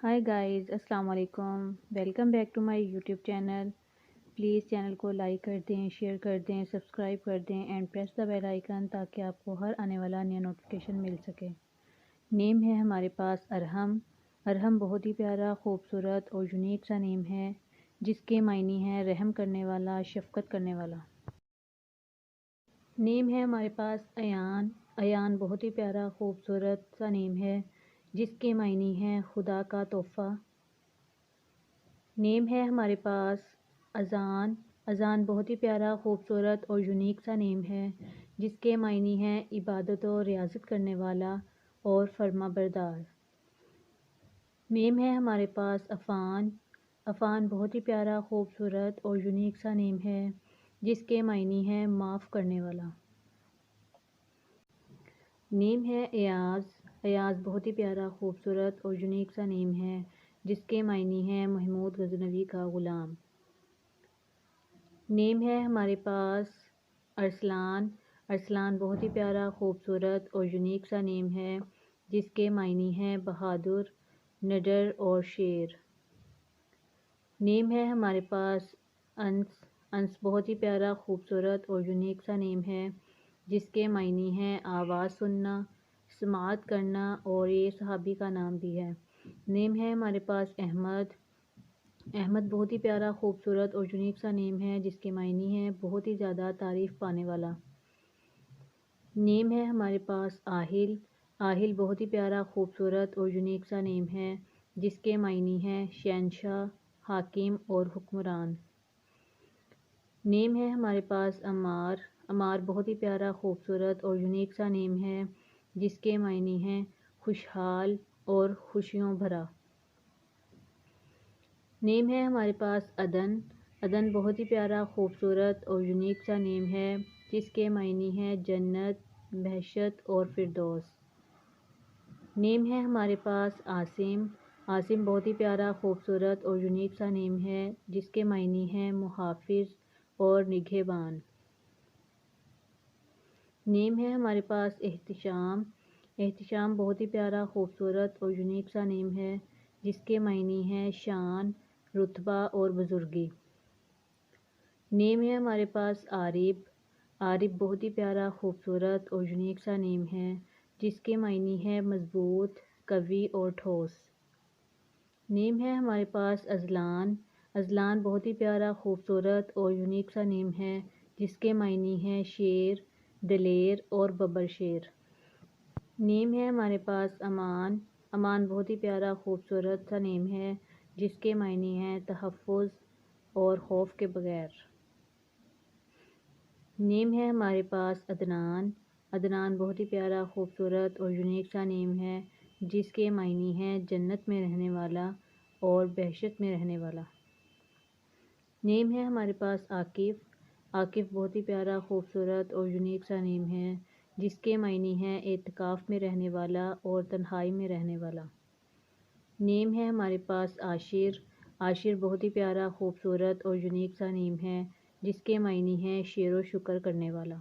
High guys, السلام علیکم، welcome back to my YouTube channel. Please channel کو like کر دیں، شیئر کر دیں، سبسکرائب کر دیں and press the bell icon تاکہ آپ کو ہر آنے والا نیا نوٹیفیکیشن مل سکے۔ نیم ہے ہمارے پاس ارحم۔ ارحم بہت ہی پیارا، خوبصورت اور یونیک سا نیم ہے جس کے معنی ہے رحم کرنے والا، شفقت کرنے والا۔ نیم ہے ہمارے پاس ایان۔ ایان بہت ہی پیارا، خوبصورت سا نیم ہے جس کے معنی ہے خدا کا تحفہ۔ نیم ہے ہمارے پاس اذان۔ اذان بہت ہی پیارا، خوبصورت اور یونیک سا نیم ہے جس کے معنی ہے عبادت و ریاضت کرنے والا اور فرما بردار۔ نیم ہے ہمارے پاس عفان۔ عفان بہت ہی پیارا، خوبصورت اور یونیک سا نیم ہے جس کے معنی ہے معاف کرنے والا۔ نیم ہے ایاز۔ ایاز بہت ہی پیارا، خوبصورت اور یونیک سا نیم ہے جس کے معنی ہے محمود غزنوی کا غلام۔ نیم ہے ہمارے پاس ارسلان۔ ارسلان بہت ہی پیارا، خوبصورت اور یونیک سا نیم ہے جس کے معنی ہے بہادر، نڈر اور شیر۔ نیم ہے ہمارے پاس انس۔ انس بہت ہی پیارا، خوبصورت اور یونیک سا نیم ہے جس کے معنی ہے آواز سننا، سماعت کرنا اور یہ صحابی کا نام بھی ہے۔ نیم ہے ہمارے پاس احمد۔ احمد بہت ہی پیارا، خوبصورت اور یونیک سا نیم ہے جس کے معنی ہے بہت ہی زیادہ تعریف پانے والا۔ نیم ہے ہمارے پاس آہل۔ آہل بہت ہی پیارا، خوبصورت اور یونیک سا نیم ہے جس کے معنی ہے شہنشاہ، حاکم اور حکمران۔ نیم ہے ہمارے پاس عمار۔ عمار بہت ہی پیارا، خوبصورت اور یونیک سا نیم ہے جس کے معنی ہے خوشحال اور خوشیوں بھرا۔ نیم ہے ہمارے پاس عدن۔ عدن بہت ہی پیارا، خوبصورت اور یونیک سا نیم ہے جس کے معنی ہے جنت، بہشت اور فردوس۔ نیم ہے ہمارے پاس عاصم۔ عاصم بہت ہی پیارا، خوبصورت اور یونیک سا نیم ہے جس کے معنی ہے محافظ اور نگہبان۔ نیم ہے ہمارے پاس احتشام۔ احتشام بہت ہی پیارا، خوبصورت اور یونیک سا نیم ہے جس کے معنی ہے شان، رتبہ اور بزرگی۔ نیم ہے ہمارے پاس عارب۔ عارب بہت ہی پیارا، خوبصورت اور یونیک سا نیم ہے جس کے معنی ہے مضبوط، قوی اور ٹھوس۔ نیم ہے ہمارے پاس اذلان۔ اذلان بہت ہی پیارا، خوبصورت اور یونیک سا نیم ہے جس کے معنی ہے شیر، دلیر اور ببر شیر۔ نیم ہے ہمارے پاس امان۔ امان بہت ہی پیارا، خوبصورت سا نیم ہے جس کے معنی ہے تحفظ اور خوف کے بغیر۔ نیم ہے ہمارے پاس عدنان۔ عدنان بہت ہی پیارا، خوبصورت اور یونیک سا نیم ہے جس کے معنی ہے جنت میں رہنے والا اور بہشت میں رہنے والا۔ نیم ہے ہمارے پاس عاقف۔ عاقف بہت ہی پیارا، خوبصورت اور یونیک سا نیم ہے جس کے معنی ہے اعتکاف میں رہنے والا اور تنہائی میں رہنے والا۔ نیم ہے ہمارے پاس عاشر۔ عاشر بہت ہی پیارا، خوبصورت اور یونیک سا نیم ہے جس کے معنی ہے شیر و شکر کرنے والا۔